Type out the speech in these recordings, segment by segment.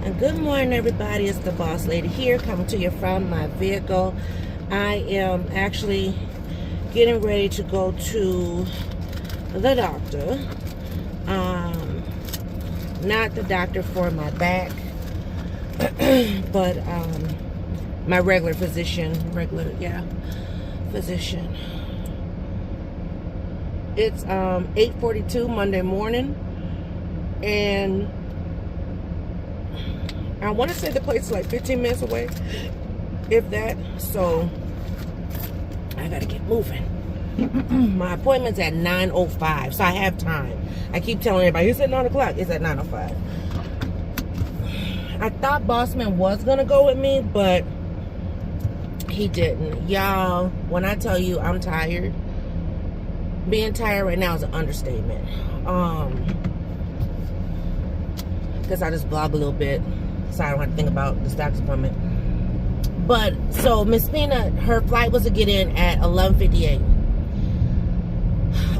And good morning, everybody. It's the boss lady here, coming to you from my vehicle. I am actually getting ready to go to the doctor. Not the doctor for my back, but my regular physician. Physician. It's 8:42 Monday morning, and I want to say the place is like 15 minutes away, if that. So I gotta get moving. My appointment's at 9:05, so I have time. I keep telling everybody it's at 9 o'clock. It's at 9:05. I thought Bossman was gonna go with me, but he didn't. Y'all, when I tell you I'm tired, being tired right now is an understatement. Because I just blog a little bit, so I don't have to think about this doctor's appointment. But so Miss Peanut, her flight was to get in at 11:58.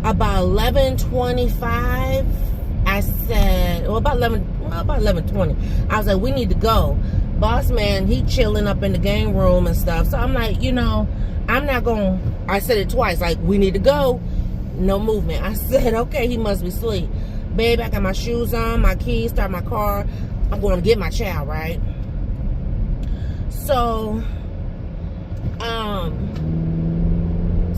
About 11:25, I said, well, about 11:20, I was like, we need to go. Boss man, he chilling up in the game room and stuff. So I'm like, I'm not going. I said it twice, like, we need to go. No movement. I said, okay, he must be asleep. Babe, I got my shoes on, my keys, start my car. I'm going to get my child, right? So, so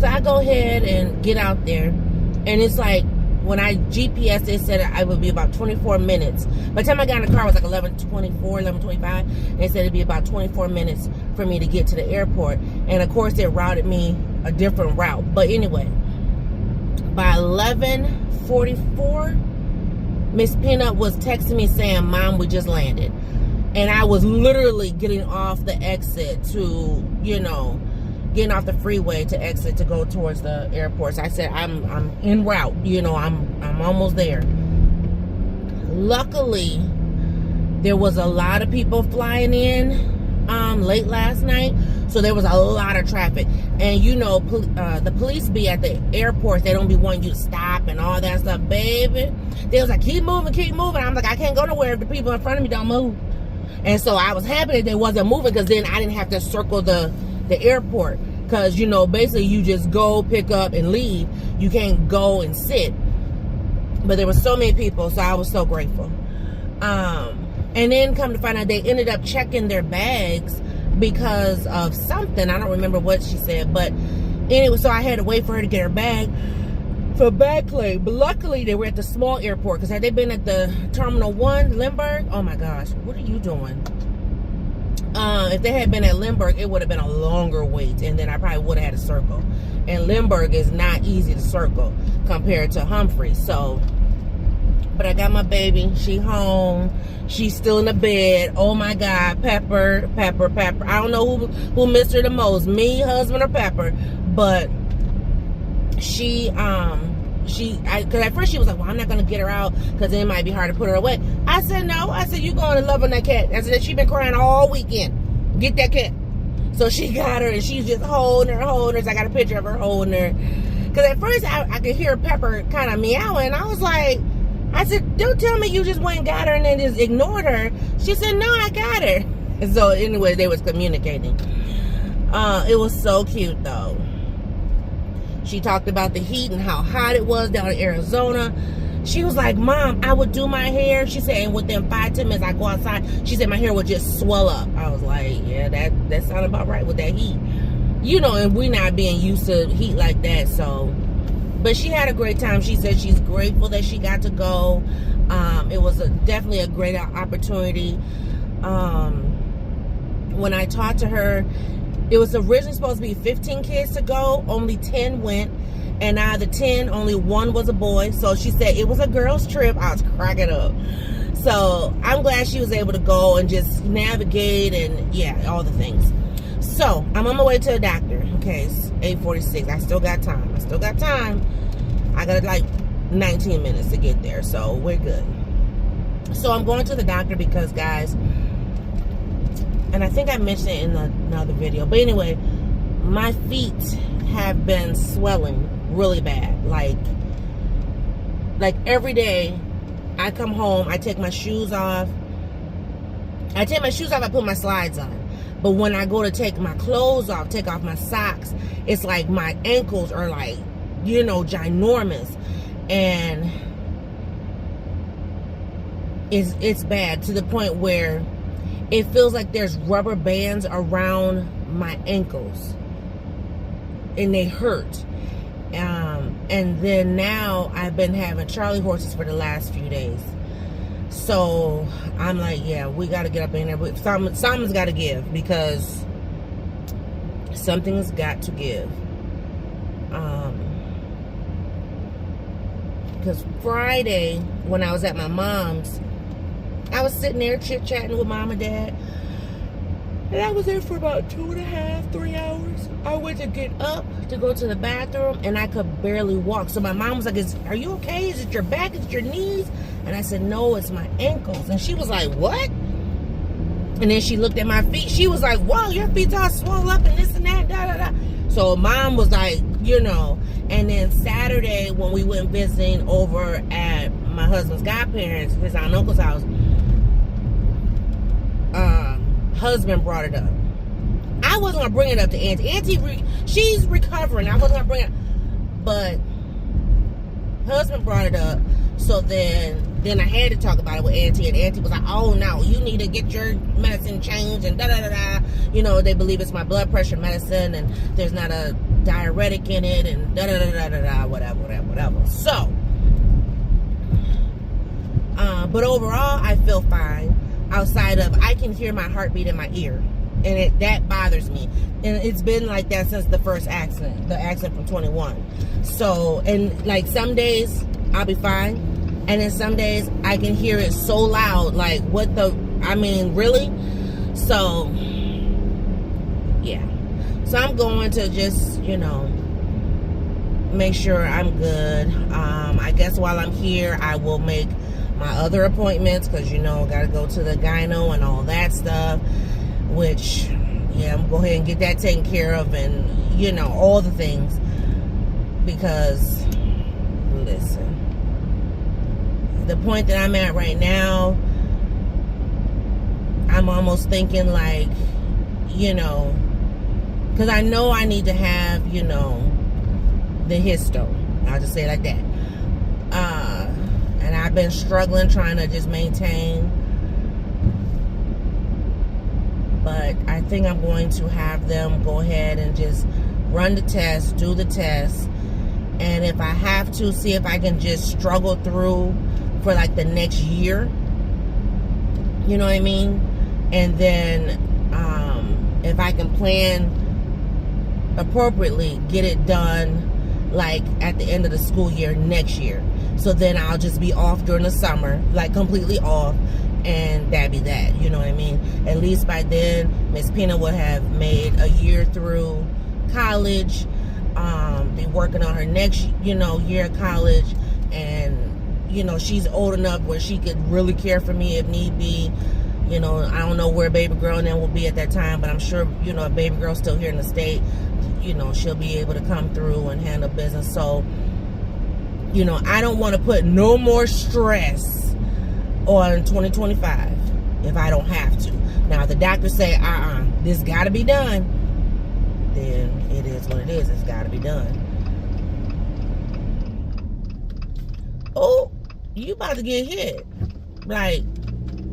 I go ahead and get out there, and it's like, when I GPS, it said I would be about 24 minutes. By the time I got in the car, it was like 11:24, 11:25. They said it'd be about 24 minutes for me to get to the airport. And of course, they routed me a different route. But anyway, by 11:44, Miss Peanut was texting me saying, Mom, we just landed. And I was literally getting off the exit to, getting off the freeway to exit to go towards the airport. So I said, I'm en route, I'm almost there. Luckily, there was a lot of people flying in late last night, so there was a lot of traffic. And the police be at the airport, they don't be wanting you to stop and all that stuff, baby. They was like, keep moving. I'm like, I can't go nowhere if the people in front of me don't move. And so I was happy that they wasn't moving, because then I didn't have to circle the airport, because basically you just go, pick up, and leave. You can't go and sit. But there were so many people, so I was so grateful. And then come to find out, they ended up checking their bags because of something. I don't remember what she said, but anyway, so I had to wait for her to get her bag for bag claim. But luckily, they were at the small airport, because had they been at the Terminal 1, Lindbergh, oh my gosh, what are you doing? If they had been at Lindbergh, it would have been a longer wait, and then I probably would have had to circle. And Lindbergh is not easy to circle compared to Humphrey. So, but I got my baby. She home. She's still in the bed. Oh my God, Pepper. I don't know who missed her the most, me, husband, or Pepper. But because at first she was like, well, I'm not going to get her out because it might be hard to put her away. I said, no. I said, you going to love on that cat. I said, she's been crying all weekend. Get that cat. So she got her, and she's just holding her. So I got a picture of her holding her. Because at first I could hear Pepper kind of meowing. I was like, I said, don't tell me you just went and got her and then just ignored her. She said, no, I got her. And so anyway, they was communicating. It was so cute, though. She talked about the heat and how hot it was down in Arizona. She was like, Mom, I would do my hair. She said, and within 5-10 minutes, I go outside. She said, my hair would just swell up. I was like, yeah, that sounded about right with that heat. And we not being used to heat like that, so. But she had a great time. She said she's grateful that she got to go. It was definitely a great opportunity. When I talked to her, it was originally supposed to be 15 kids to go. Only 10 went. And out of the 10, only 1 was a boy. So she said it was a girl's trip. I was cracking up. So I'm glad she was able to go and just navigate and, yeah, all the things. So I'm on my way to the doctor. Okay, it's 8:46. I still got time. I got like 19 minutes to get there. So we're good. So I'm going to the doctor because, guys, and I think I mentioned it in another video, but anyway, my feet have been swelling really bad. Like every day I come home, I take my shoes off, I take my shoes off, I put my slides on. But when I go to take my clothes off, take off my socks, it's like my ankles are like, ginormous. And it's bad to the point where it feels like there's rubber bands around my ankles. And they hurt. And then now I've been having Charlie horses for the last few days. So I'm like, yeah, we got to get up in there. But something's got to give, because something's got to give. Because Friday, when I was at my mom's, I was sitting there chit-chatting with mom and dad. And I was there for about 2.5, 3 hours. I went to get up to go to the bathroom, and I could barely walk. So my mom was like, are you okay? Is it your back? Is it your knees? And I said, no, it's my ankles. And she was like, what? And then she looked at my feet. She was like, whoa, your feet's all swollen up and this and that, da, da, da. So mom was like, And then Saturday, when we went visiting over at my husband's godparents, his aunt and uncle's house, husband brought it up. I wasn't gonna bring it up to Auntie. Auntie, she's recovering. I wasn't gonna bring it, but husband brought it up. So then I had to talk about it with Auntie, and Auntie was like, "Oh no, you need to get your medicine changed," and da da da da. They believe it's my blood pressure medicine, and there's not a diuretic in it, and da da da da da da, whatever. So, but overall, I feel fine. Outside of, I can hear my heartbeat in my ear, and that bothers me, and it's been like that since the first accident, the accident from 21. So, and like some days I'll be fine, and then some days I can hear it so loud, like really? So yeah, so I'm going to just make sure I'm good. I guess while I'm here, I will make my other appointments, because gotta go to the gyno and all that stuff, which I'm gonna go ahead and get that taken care of, and all the things, because listen, the point that I'm at right now, I'm almost thinking like, because I know I need to have the histo, I'll just say it like that. And I've been struggling trying to just maintain. But I think I'm going to have them go ahead and just run the test, do the test. And if I have to, see if I can just struggle through for like the next year. You know what I mean? And then if I can plan appropriately, get it done like at the end of the school year next year. So then I'll just be off during the summer, like completely off, and that'd be that. You know what I mean? At least by then, Miss Pina would have made a year through college, be working on her next, year of college, and, she's old enough where she could really care for me if need be. I don't know where baby girl and them will be at that time, but I'm sure, a baby girl's still here in the state, she'll be able to come through and handle business. So, I don't want to put no more stress on 2025 if I don't have to. Now, if the doctor say, this got to be done, then it is what it is. It's got to be done. Oh, you about to get hit. Like,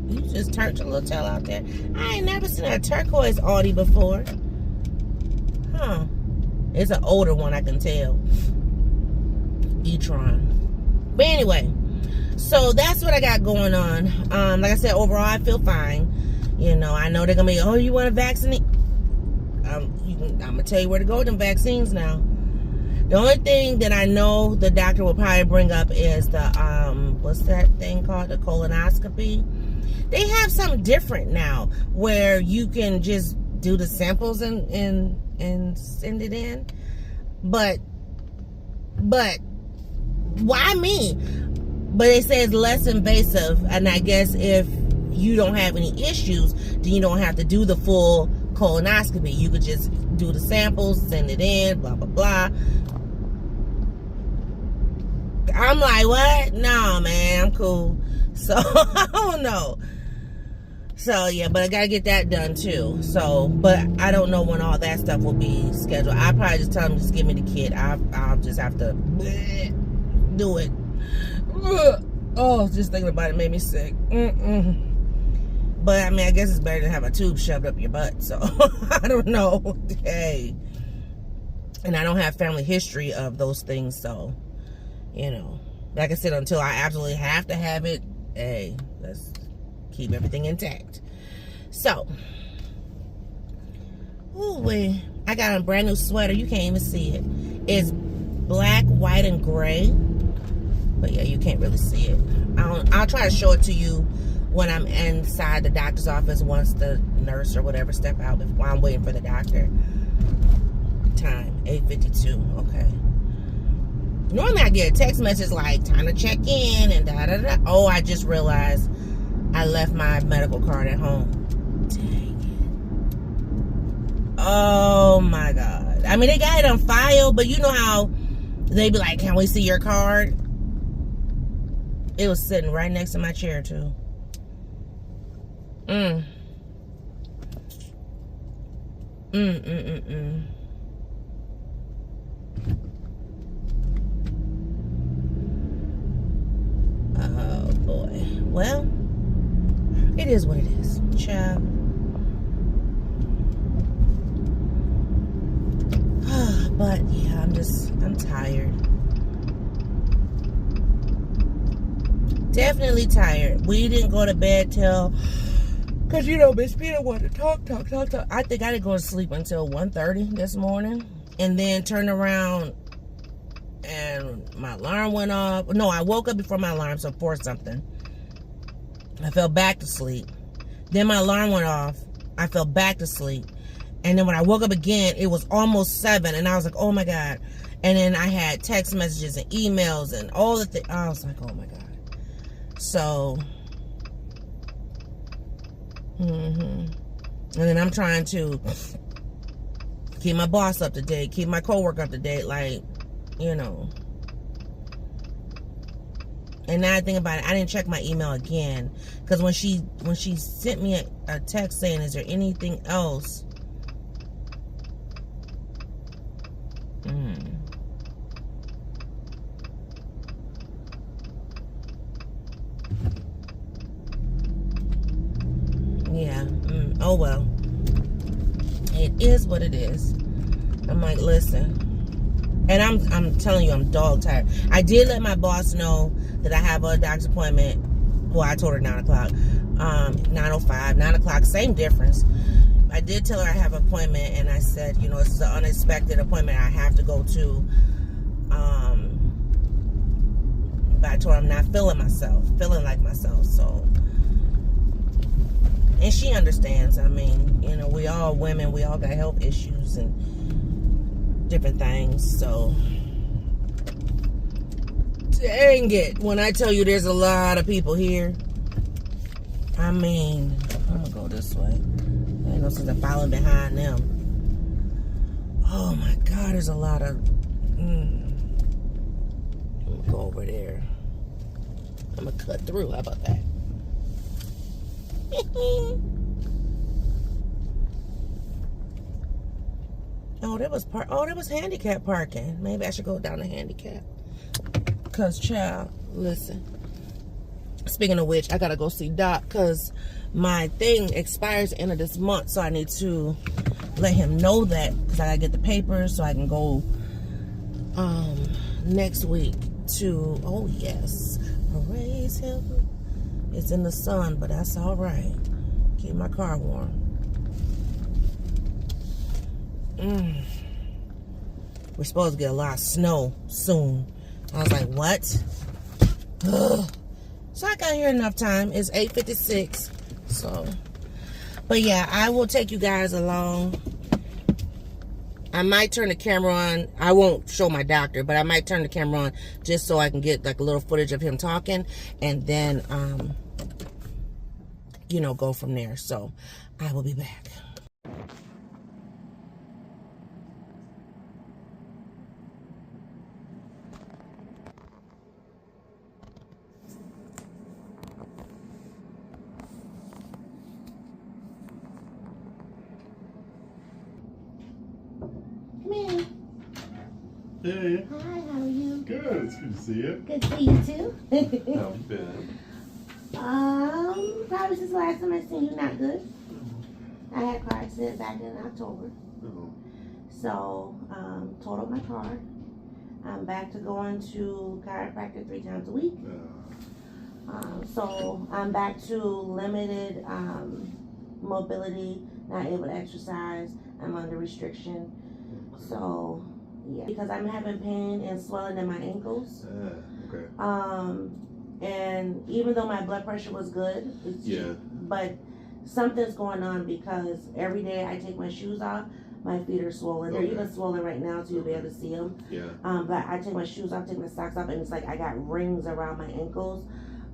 you just turned your little tail out there. I ain't never seen a turquoise Audi before. Huh. It's an older one, I can tell. E-tron. But anyway, so that's what I got going on. Like I said, overall, I feel fine. I know they're going to be, oh, you want to vaccinate? I'm going to tell you where to go with them vaccines now. The only thing that I know the doctor will probably bring up is the, what's that thing called? The colonoscopy. They have something different now where you can just do the samples and send it in. But why me? But it says less invasive, and I guess if you don't have any issues, then you don't have to do the full colonoscopy. You could just do the samples, send it in, blah blah blah. I'm like, what? No, man, I'm cool. So I don't know. So yeah, but I gotta get that done too. So, but I don't know when all that stuff will be scheduled. I'll probably just tell them just give me the kid. I'll just have to do it. Oh, just thinking about it made me sick. But I mean, I guess it's better than have a tube shoved up your butt. So I don't know. Hey, and I don't have family history of those things. So you know, like I said, until I absolutely have to have it, hey, let's keep everything intact. So, ooh, I got a brand new sweater. You can't even see it. It's black, white, and gray. But yeah, you can't really see it. I'll try to show it to you when I'm inside the doctor's office once the nurse or whatever step out while I'm waiting for the doctor. Time, 8:52. Okay. Normally I get a text message like, time to check in and da-da-da. Oh, I just realized I left my medical card at home. Dang it. Oh, my God. I mean, they got it on file, but you know how they be like, can we see your card? It was sitting right next to my chair, too. Oh, boy. Well, it is what it is, child. But, yeah, I'm tired. Definitely tired. We didn't go to bed till, because, you know, Miss Peter wanted to talk. I think I didn't go to sleep until 1:30 this morning. And then turned around and my alarm went off. No, I woke up before my alarm, so 4 something. I fell back to sleep. Then my alarm went off. I fell back to sleep. And then when I woke up again, it was almost 7. And I was like, oh, my God. And then I had text messages and emails and all the things. I was like, oh, my God. So, and then I'm trying to keep my boss up to date, keep my coworker up to date, like, you know. And now I think about it, I didn't check my email again, because when she sent me a text saying, is there anything else? Yeah. Oh well. It is what it is. I'm like, listen. And I'm telling you, I'm dog tired. I did let my boss know that I have a doctor's appointment. Well, I told her 9 o'clock. 9:05, 9 o'clock, same difference. I did tell her I have an appointment, and I said, you know, this is an unexpected appointment I have to go to. But I told her I'm not feeling like myself, so. And she understands. I mean, you know, we all women, we all got health issues and different things, so. Dang it. When I tell you there's a lot of people here, I mean, I'm gonna go this way. I ain't no sense of following behind them. Oh my God, there's a lot of. I'm gonna go over there. I'm gonna cut through. How about that? Oh, there was handicap parking. Maybe I should go down to handicap. Cause child, listen. Speaking of which, I gotta go see Doc because my thing expires the end of this month, so I need to let him know that because I gotta get the papers so I can go next week to. Oh yes, praise him. It's in the sun, but that's all right. Keep my car warm. We're supposed to get a lot of snow soon. I was like, what? Ugh. So I got here enough time. It's 8:56. So, but yeah, I will take you guys along. I might turn the camera on. I won't show my doctor, but I might turn the camera on just so I can get like a little footage of him talking, and then you know, go from there. So I will be back. Hey. Hi, how are you? Good. It's good to see you. Good to see you too. How have you been? Probably since the last time I seen you, not good. I had a car accident back in October. So, totaled my car. I'm back to going to chiropractor 3 times a week. So I'm back to limited mobility, not able to exercise. I'm under restriction. So, yeah, because I'm having pain and swelling in my ankles. Okay. And even though my blood pressure was good, but something's going on because every day I take my shoes off, my feet are swollen. They're even swollen right now, so you'll be able to see them. Yeah. But I take my shoes off, take my socks off, and it's like I got rings around my ankles.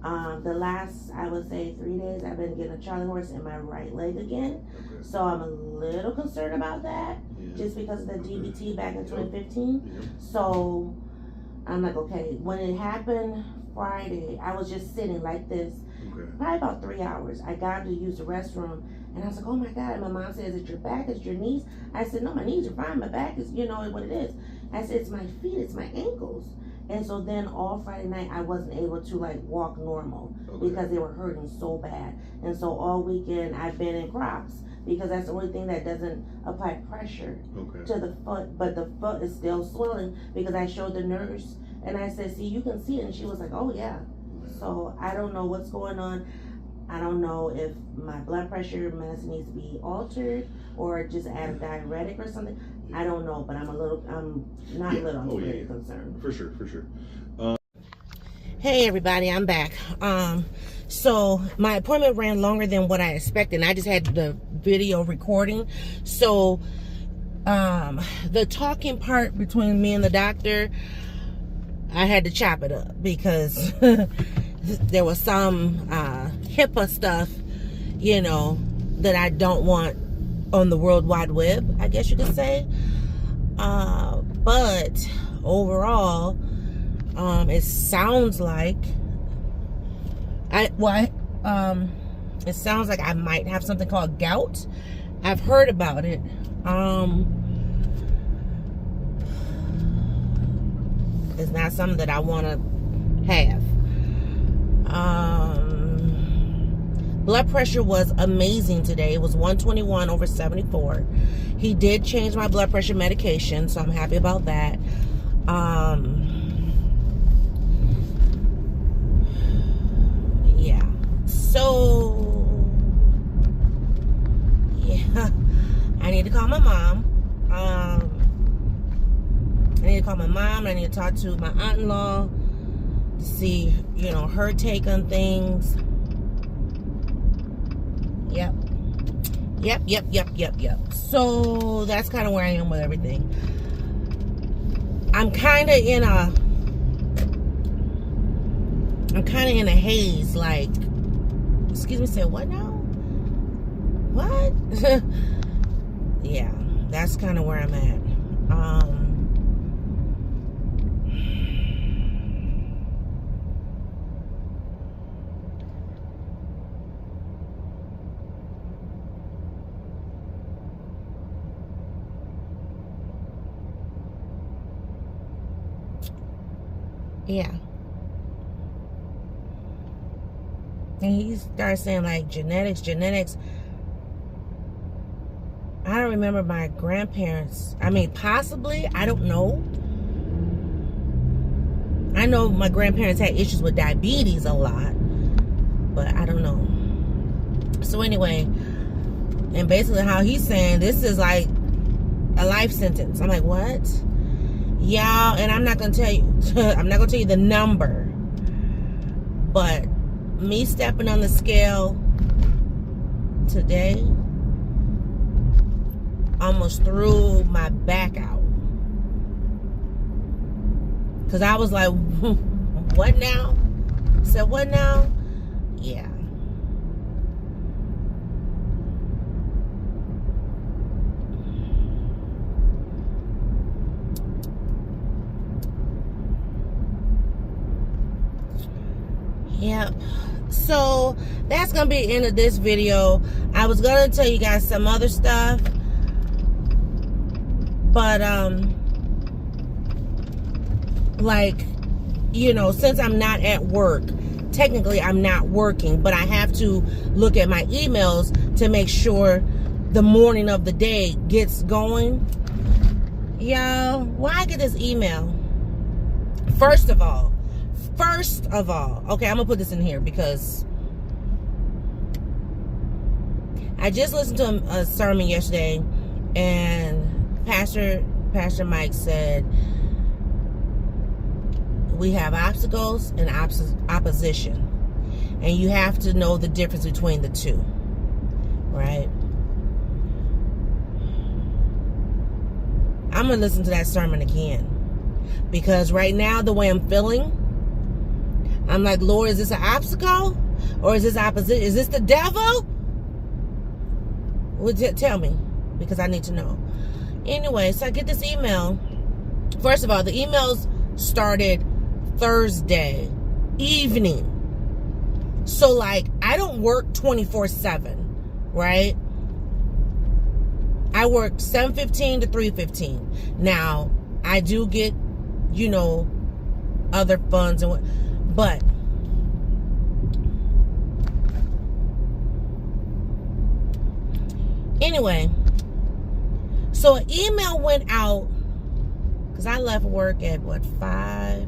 The last, I would say, 3 days, I've been getting a Charlie horse in my right leg again. Okay. So I'm a little concerned about that, just because of the DVT back in 2015. So I'm like, okay, when it happened Friday, I was just sitting like this, probably about 3 hours. I got to use the restroom, and I was like, oh my God. And my mom said, is it your back? Is it your knees? I said, no, my knees are fine. My back is, you know what it is. I said, it's my feet, it's my ankles. And so then all Friday night, I wasn't able to like walk normal because they were hurting so bad. And so all weekend, I've been in Crocs because that's the only thing that doesn't apply pressure to the foot. But the foot is still swelling because I showed the nurse and I said, see, you can see it. And she was like, oh yeah. So I don't know what's going on. I don't know if my blood pressure medicine needs to be altered or just add a diuretic or something. I don't know, but I'm very concerned. For sure. Hey everybody, I'm back. So my appointment ran longer than what I expected, and I just had the video recording. So the talking part between me and the doctor, I had to chop it up because there was some HIPAA stuff, you know, that I don't want on the World Wide Web, I guess you could say. But overall, it sounds like it sounds like I might have something called gout. I've heard about it. It's not something that I want to have. Blood pressure was amazing today. It was 121/74. He did change my blood pressure medication, so I'm happy about that. Yeah. So, yeah. I need to call my mom. I need to call my mom. I need to talk to my aunt-in-law to see, you know, her take on things. Yep. So that's kind of where I am with everything. I'm kind of in a haze, like, excuse me, say what now? What? Yeah, that's kind of where I'm at. Yeah. And he started saying like genetics. I don't remember my grandparents. I mean, possibly, I don't know. I know my grandparents had issues with diabetes a lot, but I don't know. So anyway, and basically how he's saying this is like a life sentence. I'm like, what? Y'all, and I'm not gonna tell you the number, but me stepping on the scale today almost threw my back out, because I was like, what now? Said what now? Yeah. Yep. So that's gonna be the end of this video. I was gonna tell you guys some other stuff, but like, since I'm not at work, technically I'm not working, but I have to look at my emails to make sure the morning of the day gets going. Y'all, why I get this email? First of all, okay, I'm gonna put this in here because I just listened to a sermon yesterday, and Pastor Mike said we have obstacles and opposition, and you have to know the difference between the two, right? I'm gonna listen to that sermon again, because right now the way I'm feeling, I'm like, Lord, is this an obstacle or is this opposition? Is this the devil? Well, tell me, because I need to know. Anyway, so I get this email. First of all, the emails started Thursday evening. So, like, I don't work 24/7, right? I work 7:15 to 3:15. Now, I do get, other funds and what, but anyway, so an email went out because I left work at 5?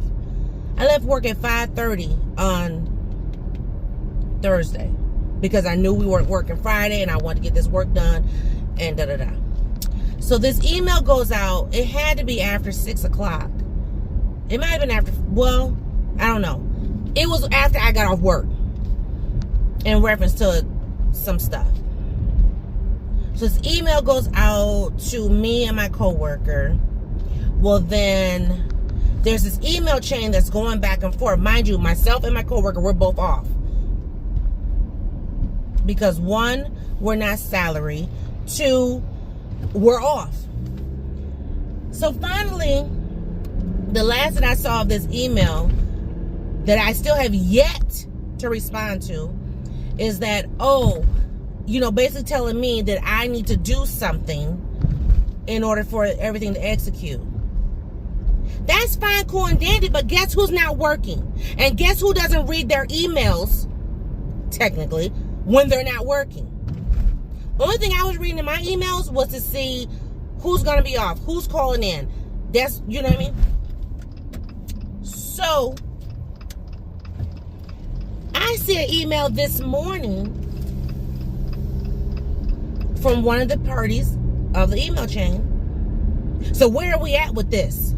I left work at 5:30 on Thursday because I knew we weren't working Friday and I wanted to get this work done and da-da-da. So this email goes out. It had to be after 6 o'clock. It might have been after, well, I don't know. It was after I got off work in reference to some stuff. So this email goes out to me and my coworker. Well, then there's this email chain that's going back and forth. Mind you, myself and my coworker, we're both off. Because 1, we're not salary. 2, we're off. So finally, the last that I saw of this email that I still have yet to respond to is that, basically telling me that I need to do something in order for everything to execute. That's fine, cool, and dandy, but guess who's not working? And guess who doesn't read their emails, technically, when they're not working? Only thing I was reading in my emails was to see who's going to be off, who's calling in. That's, you know what I mean? So, I see an email this morning from one of the parties of the email chain. So where are we at with this?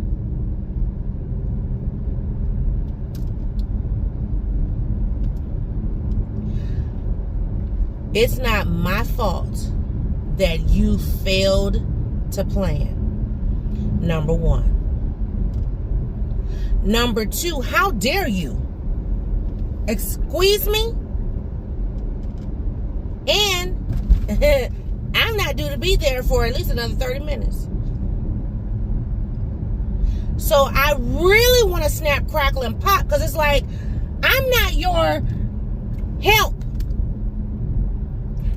It's not my fault that you failed to plan. Number 1. Number 2, how dare you squeeze me? And I'm not due to be there for at least another 30 minutes. So I really want to snap, crackle, and pop, because it's like, I'm not your help.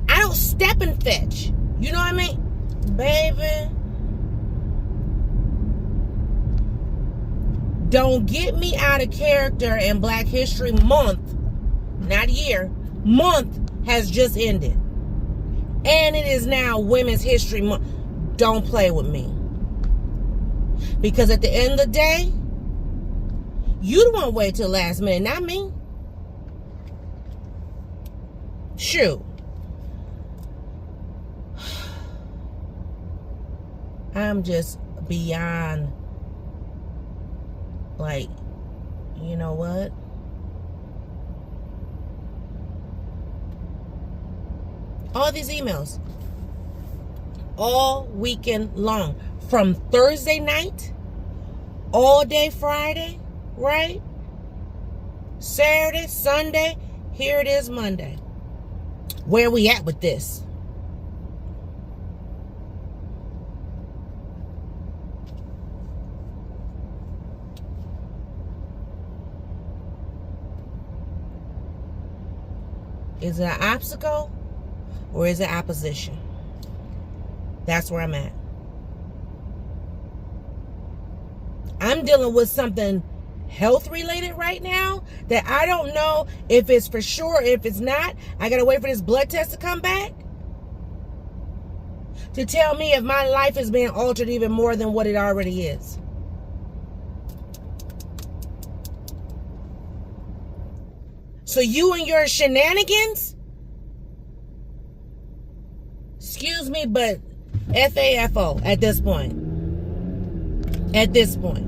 I don't step and fetch. You know what I mean? Baby, don't get me out of character. And Black History Month, not year, month has just ended. And it is now Women's History Month. Don't play with me. Because at the end of the day, you don't want to wait till the last minute, not me. Shoot. I'm just beyond, like, you know what? All these emails, all weekend long, from Thursday night, all day Friday, right? Saturday, Sunday, here it is Monday. Where are we at with this? Is it an obstacle or is it opposition? That's where I'm at. I'm dealing with something health related right now that I don't know if it's for sure. If it's not, I gotta wait for this blood test to come back to tell me if my life is being altered even more than what it already is. So you and your shenanigans, excuse me, but FAFO at this point. At this point.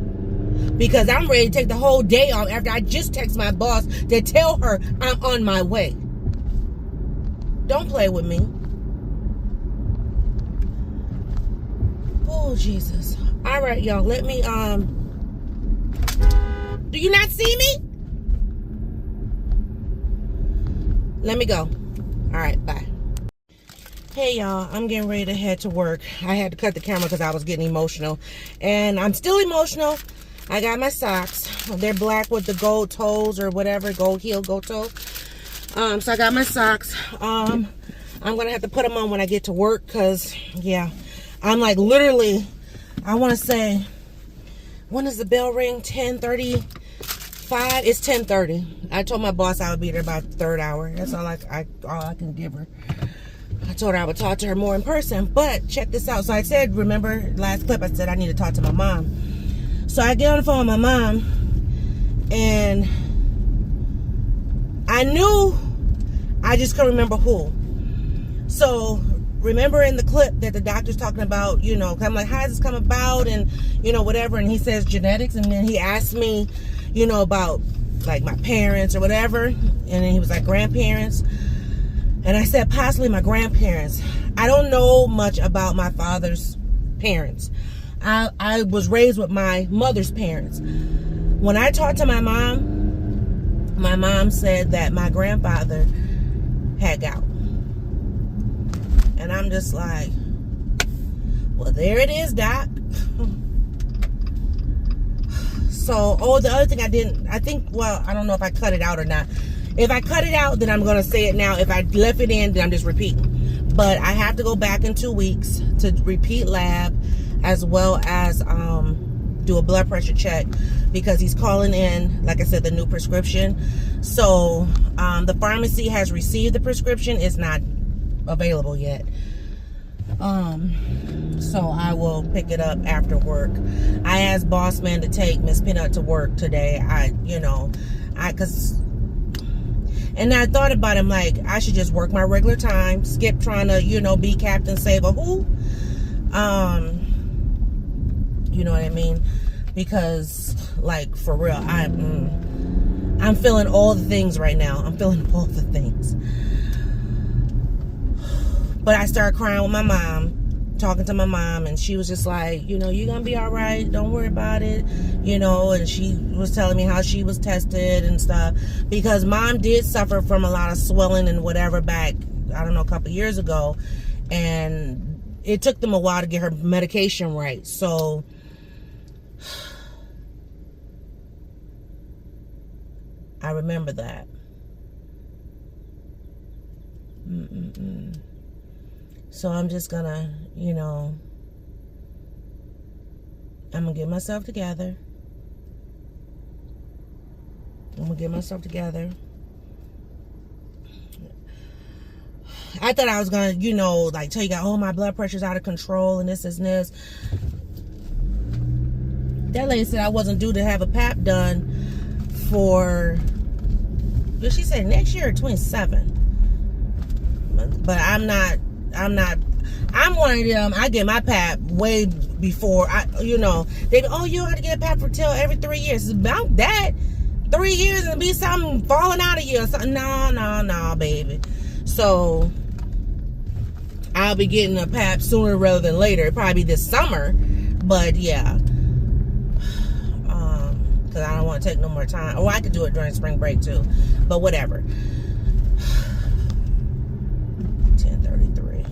Because I'm ready to take the whole day off after I just text my boss to tell her I'm on my way. Don't play with me. Oh, Jesus. All right, y'all. Let me, do you not see me? Let me go. All right, bye. Hey, y'all. I'm getting ready to head to work. I had to cut the camera because I was getting emotional. And I'm still emotional. I got my socks. They're black with the gold toes or whatever. Gold heel, gold toe. So I got my socks. I'm going to have to put them on when I get to work because, yeah. I'm like literally, I want to say, when does the bell ring? 10:35? It's 10:30. I told my boss I would be there by the third hour. That's all I can give her. I told her I would talk to her more in person. But check this out. So I said, remember last clip, I said I need to talk to my mom. So I get on the phone with my mom. And I knew, I just couldn't remember who. So remember in the clip that the doctor's talking about, you know, I'm like, how does this come about? And, you know, whatever. And he says genetics. And then he asked me, you know, about like my parents or whatever. And then he was like, grandparents. And I said, possibly my grandparents. I don't know much about my father's parents. I was raised with my mother's parents. When I talked to my mom said that my grandfather had gout. And I'm just like, well, there it is, Doc. So, the other thing I don't know if I cut it out or not. If I cut it out, then I'm going to say it now. If I left it in, then I'm just repeating. But I have to go back in 2 weeks to repeat lab as well as do a blood pressure check because he's calling in, like I said, the new prescription. So, the pharmacy has received the prescription. It's not available yet. So I will pick it up after work. I asked boss man to take Miss Peanut to work today. And I thought about it, I'm like, I should just work my regular time, skip trying to, you know, be Captain Save a Who. You know what I mean? Because, like, for real, I'm feeling all the things right now. I'm feeling all the things. But I started crying with my mom, talking to my mom, and she was just like, you know, you're going to be all right. Don't worry about it. You know, and she was telling me how she was tested and stuff. Because mom did suffer from a lot of swelling and whatever back, I don't know, a couple years ago. And it took them a while to get her medication right. So, I remember that. So I'm just gonna, you know, I'm gonna get myself together. I thought I was gonna, you know, like tell you guys, oh, my blood pressure's out of control and this and this. That lady said I wasn't due to have a pap done for, she said next year or 27. But I'm one of them. I get my pap way before you know, they, oh, you don't have to get a pap for till every 3 years. It's about that. 3 years and be something falling out of you or something. No, baby. So I'll be getting a pap sooner rather than later. It'll probably be this summer. But yeah. Because I don't want to take no more time. Or I could do it during spring break too. But whatever. 10:33.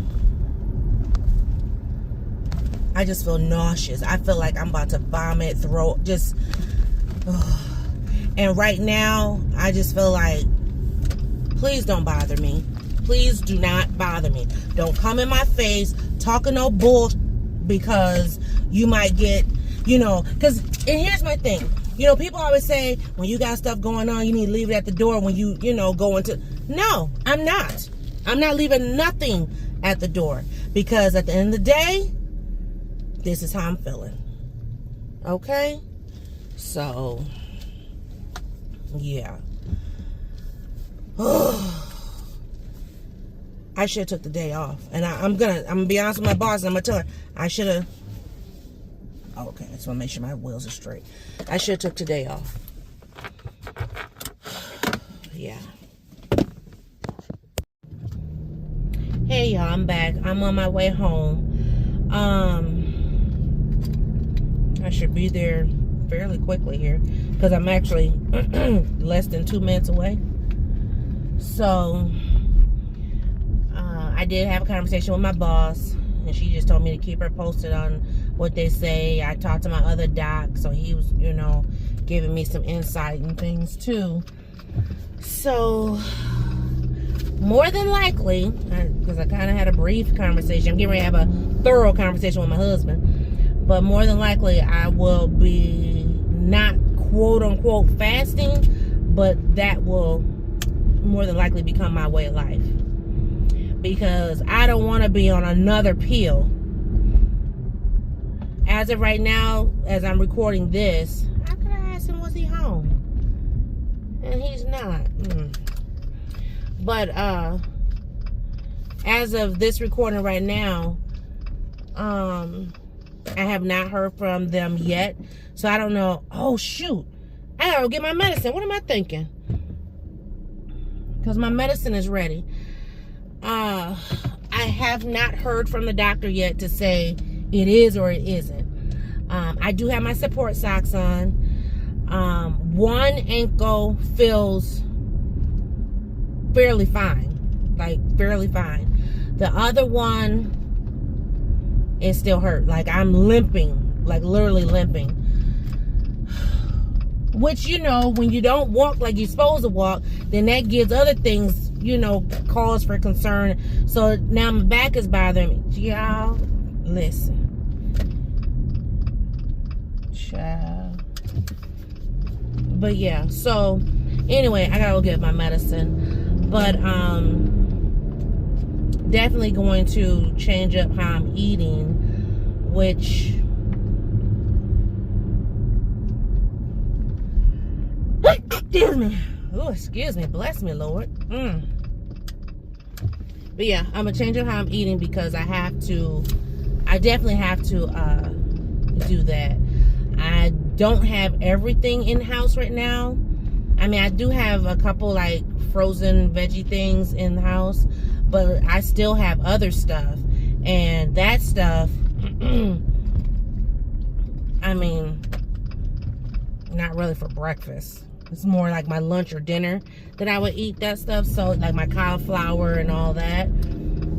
I just feel nauseous. I feel like I'm about to vomit, throat, just. And right now, I just feel like, please don't bother me. Please do not bother me. Don't come in my face talking no bull because you might get. Because, and here's my thing. People always say, when you got stuff going on, you need to leave it at the door when you go into... No, I'm not. I'm not leaving nothing at the door. Because at the end of the day, this is how I'm feeling. Okay? So, yeah. I should have took the day off. And I'm gonna be honest with my boss, and I'm gonna tell her, I should have... Okay, I just want to make sure my wheels are straight. I should have took today off. Yeah. Hey, y'all, I'm back. I'm on my way home. I should be there fairly quickly here because I'm actually less than 2 minutes away. So, I did have a conversation with my boss, and she just told me to keep her posted on what they say. I talked to my other doc, so he was, giving me some insight and things too. So, more than likely, because I kind of had a brief conversation, I'm getting ready to have a thorough conversation with my husband, but more than likely, I will be not quote-unquote fasting, but that will more than likely become my way of life. Because I don't want to be on another pill. As of right now, as I'm recording this, I could have asked him, was he home? And he's not. But as of this recording right now, I have not heard from them yet. So I don't know. Oh, shoot. I gotta go get my medicine. What am I thinking? Because my medicine is ready. I have not heard from the doctor yet to say it is or it isn't. I do have my support socks on. One ankle feels fairly fine. Like, fairly fine. The other one is still hurt. Like, I'm limping. Like, literally limping. Which, when you don't walk like you're supposed to walk, then that gives other things, cause for concern. So now my back is bothering me. Y'all, listen. Child. But yeah, so anyway, I gotta go get my medicine. But definitely going to change up how I'm eating, which excuse me. Oh, excuse me. Bless me, Lord. But yeah, I'm gonna change up how I'm eating because I definitely have to do that. I don't have everything in house right now. I mean, I do have a couple like frozen veggie things in the house, but I still have other stuff. And that stuff, I mean, not really for breakfast. It's more like my lunch or dinner that I would eat that stuff. So like my cauliflower and all that.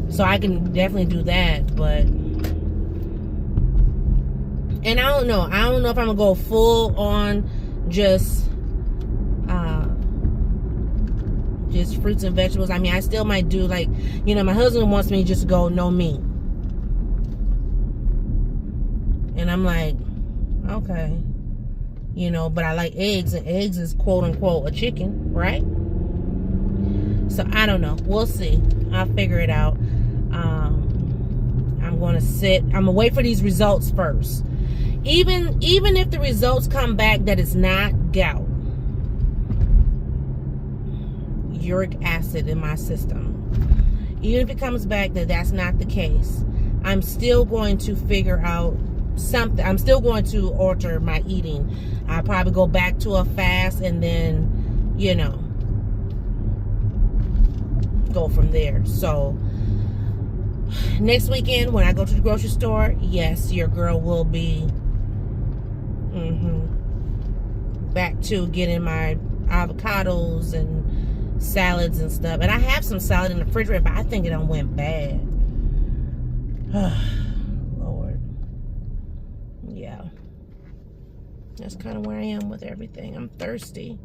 So I can definitely do that, but... And I don't know if I'm gonna go full on just fruits and vegetables. I mean, I still might do like, my husband wants me to just go no meat. And I'm like, okay. But I like eggs, and eggs is quote unquote a chicken, right? So I don't know. We'll see. I'll figure it out. I'm gonna wait for these results first. Even if the results come back that it's not gout, uric acid in my system, even if it comes back that that's not the case, I'm still going to figure out something. I'm still going to alter my eating. I'll probably go back to a fast and then, go from there. So next weekend when I go to the grocery store, yes, your girl will be back to getting my avocados and salads and stuff. And I have some salad in the refrigerator, but I think it done went bad. Lord. Yeah. That's kind of where I am with everything. I'm thirsty.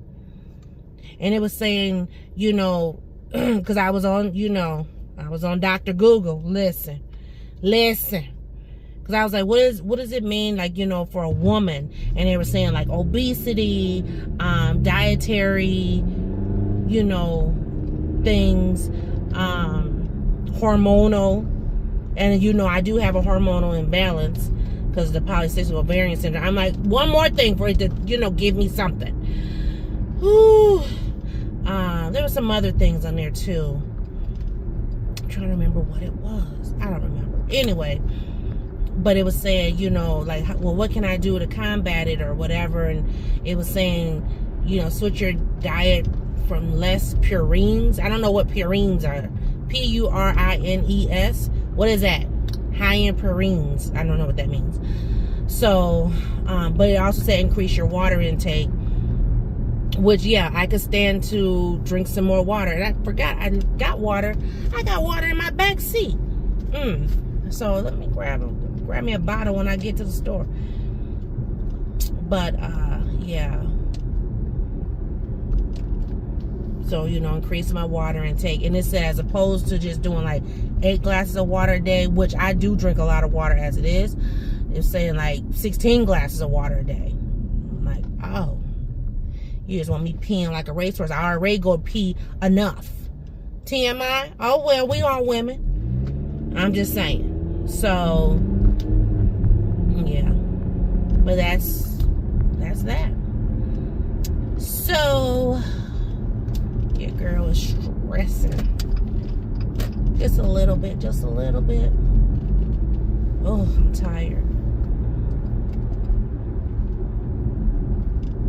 And it was saying, because I was on, I was on Dr. Google. Listen. Because I was like, what does it mean, like, you know, for a woman? And they were saying, like, obesity, dietary, you know, things, hormonal. And, you know, I do have a hormonal imbalance because of the polycystic ovarian syndrome. I'm like, one more thing for it to, you know, give me something. Whew. There were some other things on there, too. I'm trying to remember what it was. I don't remember. Anyway. But it was saying, you know, like, well, what can I do to combat it or whatever? And it was saying, you know, switch your diet from less purines. I don't know what purines are. Purines. What is that? High in purines. I don't know what that means. So, but it also said increase your water intake. Which, yeah, I could stand to drink some more water. And I forgot I got water. I got water in my back seat. So let me grab me a bottle when I get to the store. But yeah, so, you know, increase my water intake. And it said as opposed to just doing like 8 glasses of water a day, which I do drink a lot of water as it is, it's saying like 16 glasses of water a day. I'm like, oh, you just want me peeing like a racehorse. I already go pee enough. TMI. Oh well, we are women. I'm just saying. So yeah, but that's that. So your girl is stressing just a little bit. Oh, I'm tired.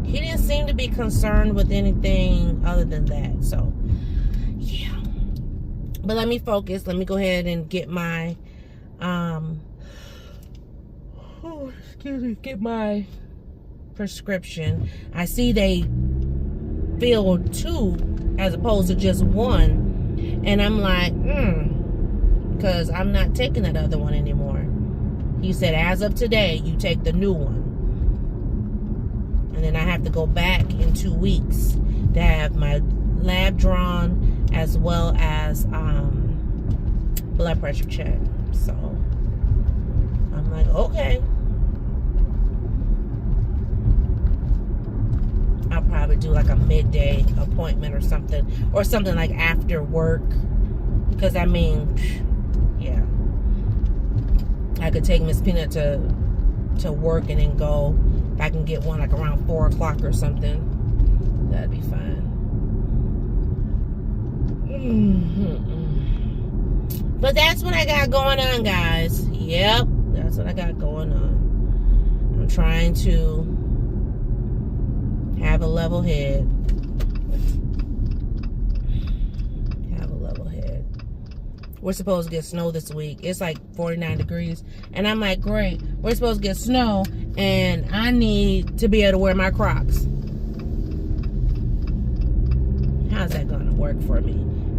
He didn't seem to be concerned with anything other than that. So yeah, but let me focus. Let me go ahead and get my get my prescription. I see they filled 2 as opposed to just 1, and I'm like, because I'm not taking that other one anymore. He said as of today you take the new one, and then I have to go back in 2 weeks to have my lab drawn as well as blood pressure check. So I'm like, okay, I'll probably do like a midday appointment or something like after work, because I mean, yeah, I could take Miss Peanut to work and then go. If I can get one like around 4 o'clock or something, that'd be fine. But that's what I got going on, guys. Yep, that's what I got going on. I'm trying to have a level head. We're supposed to get snow this week. It's like 49 degrees. And I'm like, great. We're supposed to get snow, and I need to be able to wear my Crocs. How's that going to work for me?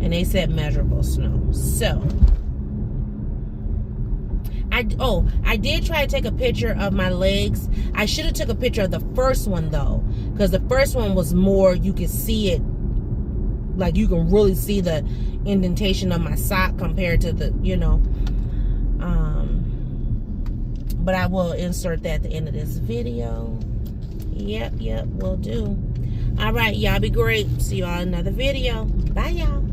And they said measurable snow. So, I did try to take a picture of my legs. I should have took a picture of the first one, though, because the first one was more, you could see it, like you can really see the indentation of my sock compared to the, you know, but I will insert that at the end of this video. Yep, will do. All right, y'all be great. See y'all in another video. Bye, y'all.